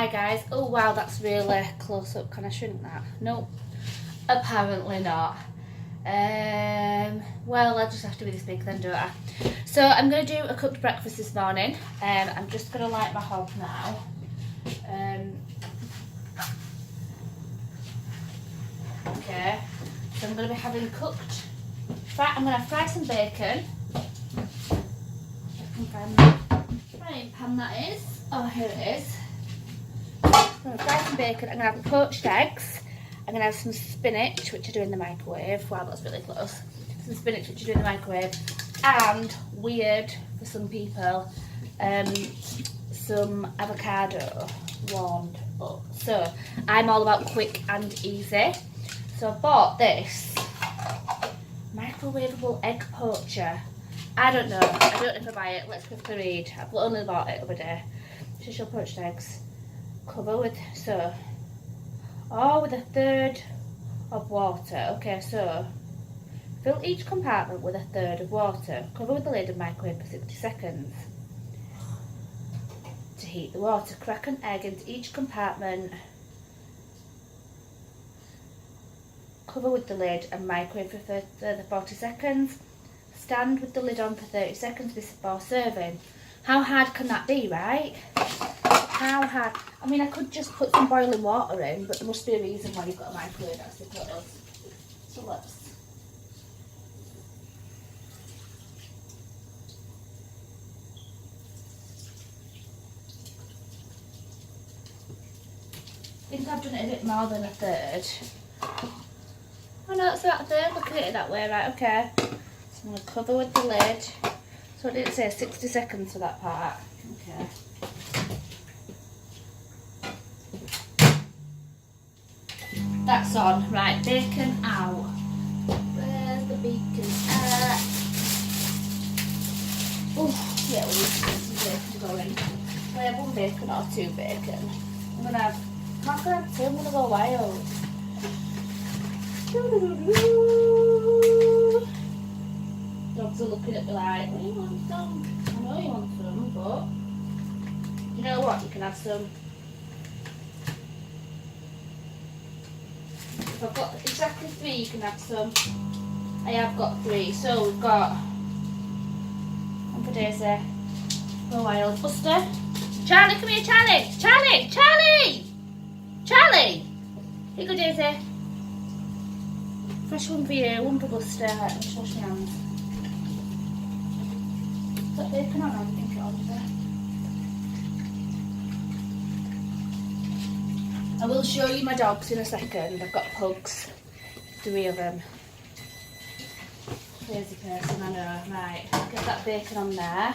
Hi guys. Oh wow, that's really close up. Can I shrink that? Nope. Apparently not. Well, I'll just have to be this big then, don't I? So I'm going to do a cooked breakfast this morning. I'm just going to light my hob now. Okay. So I'm going to be having cooked. I'm going to fry some bacon. Frying pan that is. Oh, here it is. I'm going to fry some bacon. I'm going to have poached eggs. I'm going to have some spinach, which I do in the microwave. Wow, that's really close. Some spinach, which I do in the microwave. And, weird for some people, some avocado warmed up. So, I'm all about quick and easy. So I bought this microwavable egg poacher. I don't know if I buy it. Let's quickly read. I've only bought it the other day. Official poached eggs. Cover with, with 1/3 of water. Okay, so fill each compartment with 1/3 of water. Cover with the lid and microwave for 60 seconds. To heat the water, crack an egg into each compartment. Cover with the lid and microwave for further 40 seconds. Stand with the lid on for 30 seconds before serving. How hard can that be, right? How hard? I mean, I could just put some boiling water in, but there must be a reason why you've got a microwave, I suppose. So let's... I think I've done it a bit more than 1/3. Oh no, it's about 1/3. Look at it that way, right? Okay. So I'm going to cover with the lid. So it didn't say 60 seconds for that part. Okay. That's on. Right, bacon out. Where's the bacon at? Oh, yeah, we need some bacon to go in. I have 1 bacon or 2 bacon. I'm going to have... I'm not going to have 2, I'm going to go wild. Dogs are looking at me like, what do you want some? I know you want some, but you know what? You can have some. If I've got exactly 3, you can have some. I have got 3, so we've got one for Daisy. Go wild, Buster. Charlie, come here, Charlie. Charlie, Charlie, Charlie. Here you go, Daisy. Fresh one for you, one for Buster. Let me just wash my hands. Is that bacon on? I think it on there. I will show you my dogs in a second. I've got pugs, 3 of them. Crazy person, I know. Right, get that bacon on there.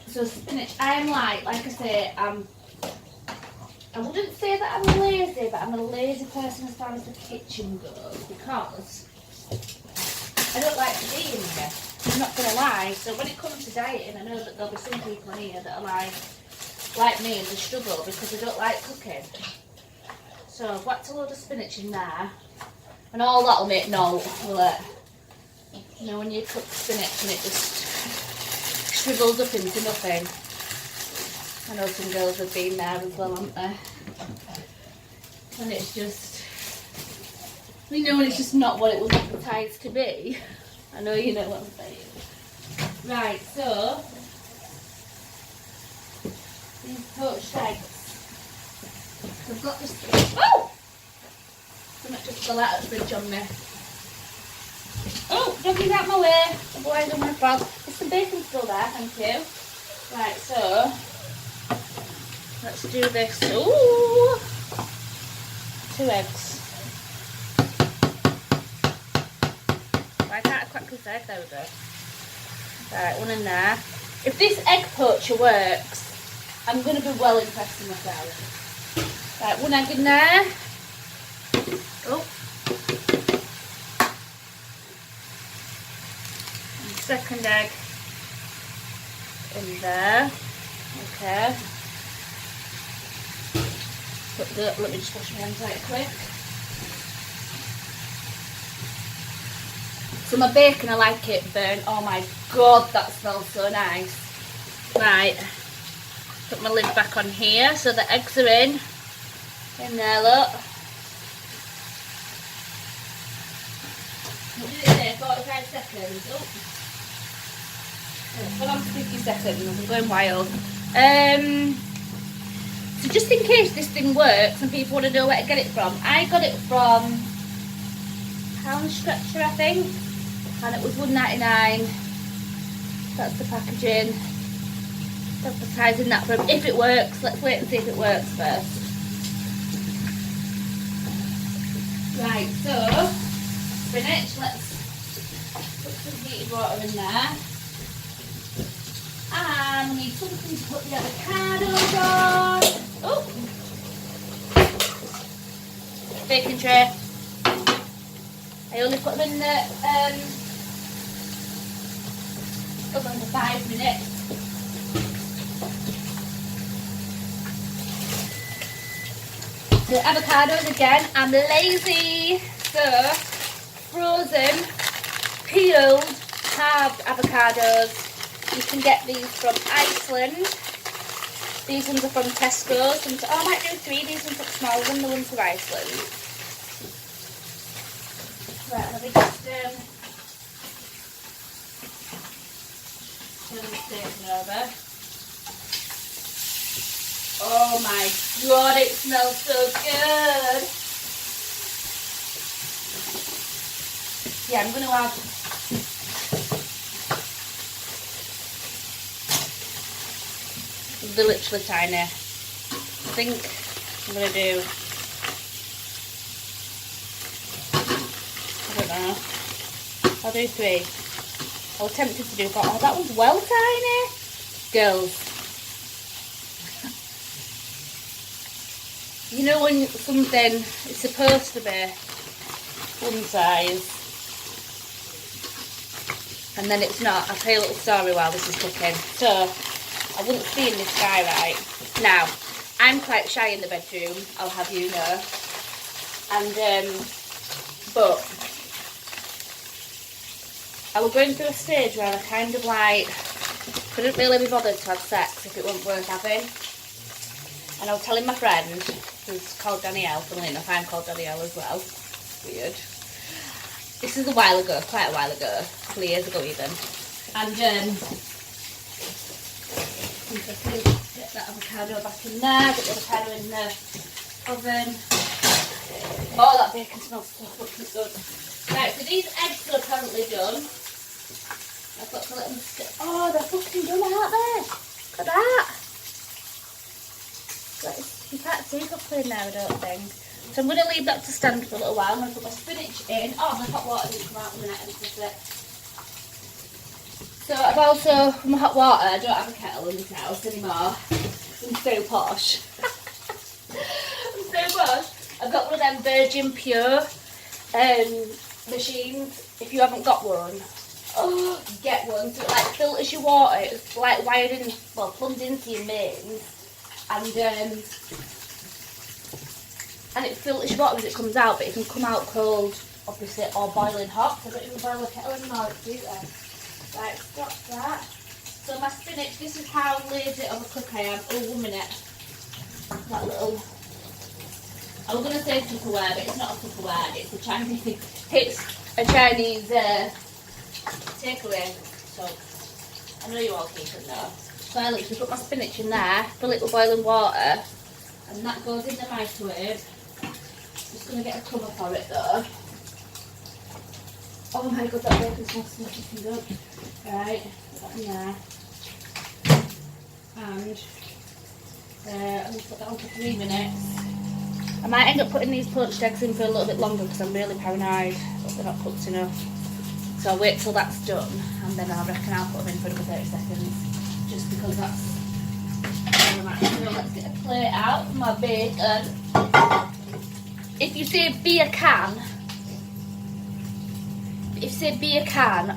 So spinach. I am like I say, I wouldn't say that I'm lazy, but I'm a lazy person as far as the kitchen goes because I don't like to be in here. I'm not going to lie. So when it comes to dieting, I know that there'll be some people in here that are like me and they struggle because they don't like cooking. So I've whacked a load of spinach in there and all that'll make note, will it? You know when you cook spinach and it just shrivels up into nothing. I know some girls have been there as well, haven't they? And it's just, you know, when it's just not what it was advertised to be. I know you know what I'm saying. Right, so these poached eggs. So I've got this. Oh! Something just fell out of the fridge on me. Oh, don't get out my way. Otherwise I'm gonna fall. Is the bacon still there? Thank you. Right, so let's do this. Ooh! 2 eggs. Why can't I crack this egg? There we go. Right, 1 in there. If this egg poacher works, I'm going to be well impressed with myself. Right, 1 egg in there. Oh. And 2nd egg in there. Okay. Let me just wash my hands right quick. So my bacon, I like it burnt. Oh my god, that smells so nice. Right. Put my lid back on here so the eggs are in there, look. What did it say? 45 seconds. Oh. It's gone on to 50 seconds. I'm going wild. So just in case this thing works and people want to know where to get it from, I got it from Pound Stretcher, I think, and it was £1.99. That's the packaging. Advertising that for them. If it works, let's wait and see if it works first. Right, so spinach, let's put some heated water in there. And we need something to put the avocados on. Oh! Baking tray. I only put them in the oven for 5 minutes. The avocados again, I'm lazy. So, frozen, peeled, halved avocados. You can get these from Iceland. These ones are from Tesco's. Oh, I might do 3. These ones look smaller than the ones from Iceland. Right, let me just turn the station over. Oh my god, it smells so good. Yeah, I'm going to have they're literally tiny. I think I'm going to do, I don't know, I'll do 3. I was tempted to do 4. Oh, that one's well tiny. Girls. You know when something is supposed to be one size and then it's not? I'll tell you a little story while this is cooking. So, I wouldn't see in this guy right. Now, I'm quite shy in the bedroom, I'll have you know. And, but, I was going through a stage where I kind of like, couldn't really be bothered to have sex if it wasn't worth having. And I was telling my friend, who's called Danielle, funnily enough, I'm called Danielle as well. Weird. This is a while ago, quite a while ago, a couple of years ago even. And, get that avocado back in there, get the avocado in the oven. Oh, that bacon smells so fucking good. Right, so these eggs are apparently done. I've got to let them sit. Oh, they're fucking done, aren't they? Look at that. You can't see properly in there, I don't think. So I'm going to leave that to stand for a little while. I'm going to put my spinach in. Oh, the hot water didn't come out in a minute. I didn't it. So I've also, from the hot water, I don't have a kettle in this house anymore. I'm so posh. I'm so posh. I've got one of them Virgin Pure machines. If you haven't got one, oh, get one. So it like filters your water. It's like wired in, well, plumbed into your mains. And it filters your water as it comes out, but it can come out cold, obviously, or boiling hot. So I don't even boil the kettle anymore, do they? Right, stop that. So my spinach, this is how lazy of a cook I am. Oh, 1 minute. That little, I was going to say Tupperware, but it's not a Tupperware, it's a Chinese, takeaway. So, I know you all keep it now. So I literally put my spinach in there, fill it with boiling water, and that goes in the microwave. Just going to get a cover for it though. Oh my god, that bacon smells so fucking good. Right, put that in there. And I'm going to put that on for 3 minutes. I might end up putting these poached eggs in for a little bit longer because I'm really paranoid that they're not cooked enough. So I'll wait till that's done and then I reckon I'll put them in for another 30 seconds. Just because that's all I'm at. So let's get a plate out for my bacon. If you say beer can,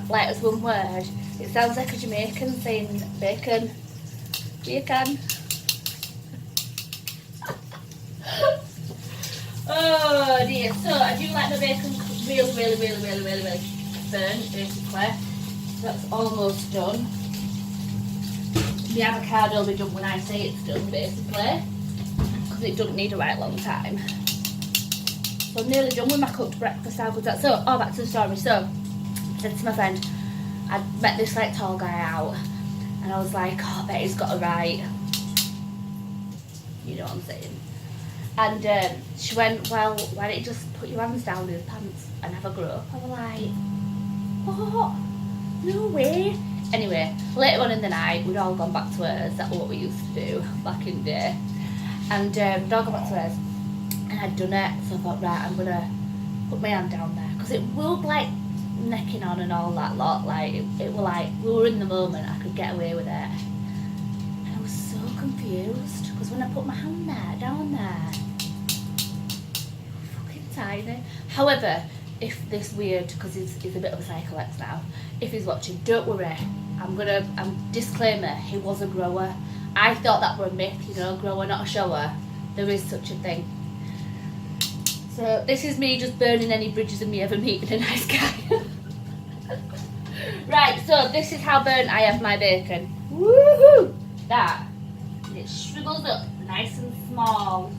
like as one word, it sounds like a Jamaican saying bacon. Beer can. Oh dear. So I do like my bacon really burnt, basically. That's almost done. the avocado will be done when I say it's done, basically, because it doesn't need a right long time. So I'm nearly done with my cooked breakfast. How good's that? So, back to the story. So, I said to my friend, I'd met this like tall guy out, and I was like, oh, I bet he's got a right. You know what I'm saying? And she went, well, why don't you just put your hands down in his pants and have a grope? I was like, what? No way. Anyway, later on in the night, we'd all gone back to hers. That's what we used to do back in the day. And we'd all gone back to hers. And I'd done it, so I thought, right, I'm going to put my hand down there. Because it will, like, necking on and all that lot. Like, it were like, we were in the moment, I could get away with it. And I was so confused. Because when I put my hand there, down there, fucking tiny. However, if this weird, because he's a bit of a psycho ex now, if he's watching, don't worry. Disclaimer, he was a grower. I thought that were a myth, you know, grower, not a shower. There is such a thing. So this is me just burning any bridges of me ever meeting a nice guy. Right, so this is how burnt I have my bacon. Woohoo! That. And it shrivels up nice and small.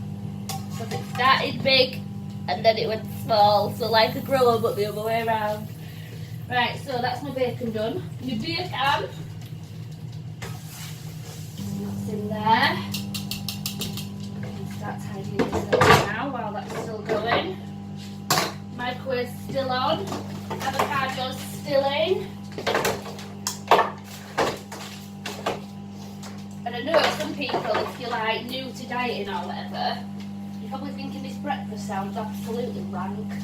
Because it started big and then it went small. So like a grower but the other way around. Right, so that's my bacon done. My bacon. That's in there. Start tidying this up now while that's still going. Microwave's still on. Avocado's still in. And I know some people, if you're like new to dieting or whatever, you're probably thinking this breakfast sounds absolutely rank.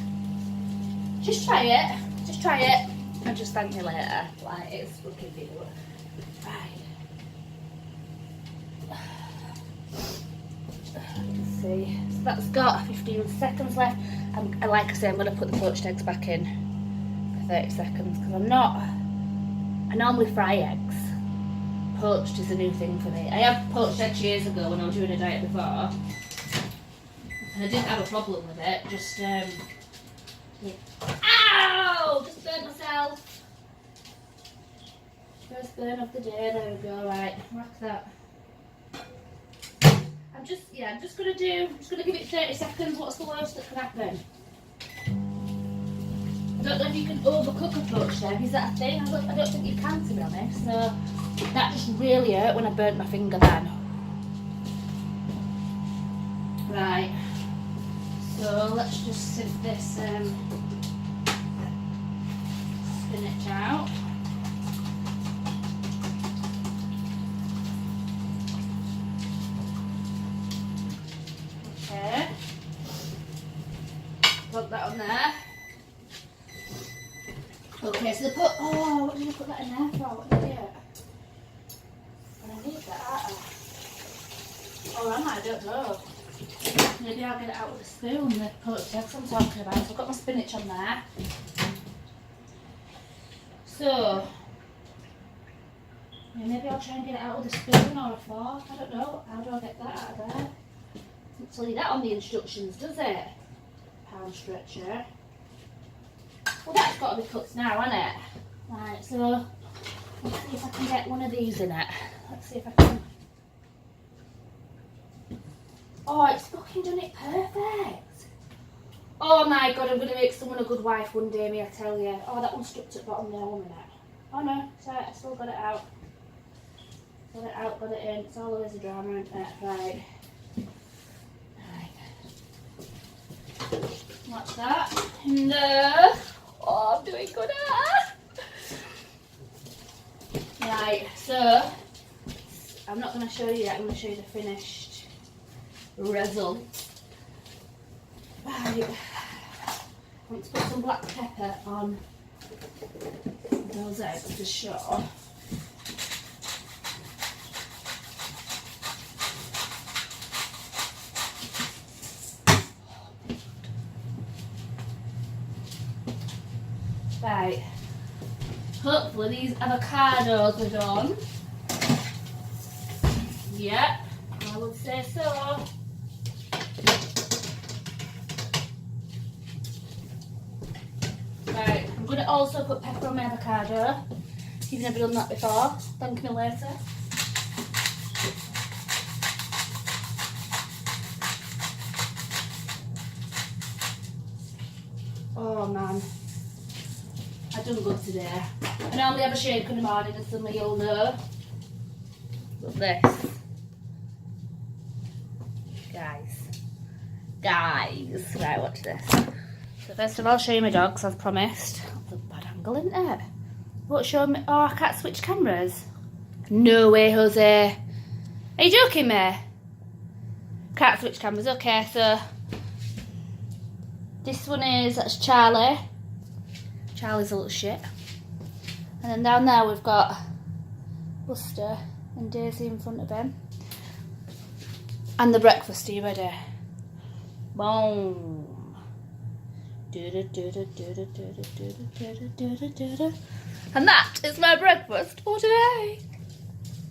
Just try it. Just try it. And just thank me later. Like, it's fucking beautiful. Right. Let's see. So that's got 15 seconds left. And like I say, I'm going to put the poached eggs back in for 30 seconds because I normally fry eggs. Poached is a new thing for me. I had poached eggs years ago when I was doing a diet before. And I didn't have a problem with it. Just, ow! Just burnt myself. First burn of the day. There we go. Right, whack that. I'm just gonna give it 30 seconds. What's the worst that can happen? I don't know if you can overcook a poached egg. Is that a thing? I don't think you can, to be honest. So that just really hurt when I burnt my finger then. Right. So let's just sieve this spinach out. Okay. Put that on there. Okay, so what did I put that in there for? What did I do? And I need that, aren't I? Or am I? I don't know. Maybe I'll get it out with a spoon, the poached eggs I'm talking about. So I've got my spinach on there. So, yeah, maybe I'll try and get it out with a spoon or a fork. I don't know. How do I get that out of there? Doesn't tell you that on the instructions, does it? Pound stretcher. Well, that's got to be cooked now, hasn't it? Right, so let's see if I can get one of these in it. Let's see if I can. Oh, it's fucking done it perfect. Oh my god, I'm going to make someone a good wife one day, me, I tell you. Oh, that one stuck to the bottom there, one minute. Oh no, sorry, I still got it out. Got it out, got it in. It's always a drama, isn't it? Right. Watch that. And, oh, I'm doing good. Right, so I'm not going to show you yet. I'm going to show you the finished result. Right, I want to put some black pepper on those eggs to show. Right, hopefully these avocados are done. Yep, I would say so. Right, I'm going to also put pepper on my avocado. You've never done that before, thank me later. Oh man, I've done good today. I normally have a shake in the morning, as some of you'll know. But this, guys, right, watch this. So first of all, I'll show you my dogs, as promised. That's a bad angle, isn't it? What, show me? Oh, I can't switch cameras. No way, Jose. Are you joking me? Can't switch cameras. Okay, so this one is, that's Charlie. Charlie's a little shit. And then down there we've got Buster and Daisy in front of him. And the breakfast, are you ready? Boom. And that is my breakfast for today.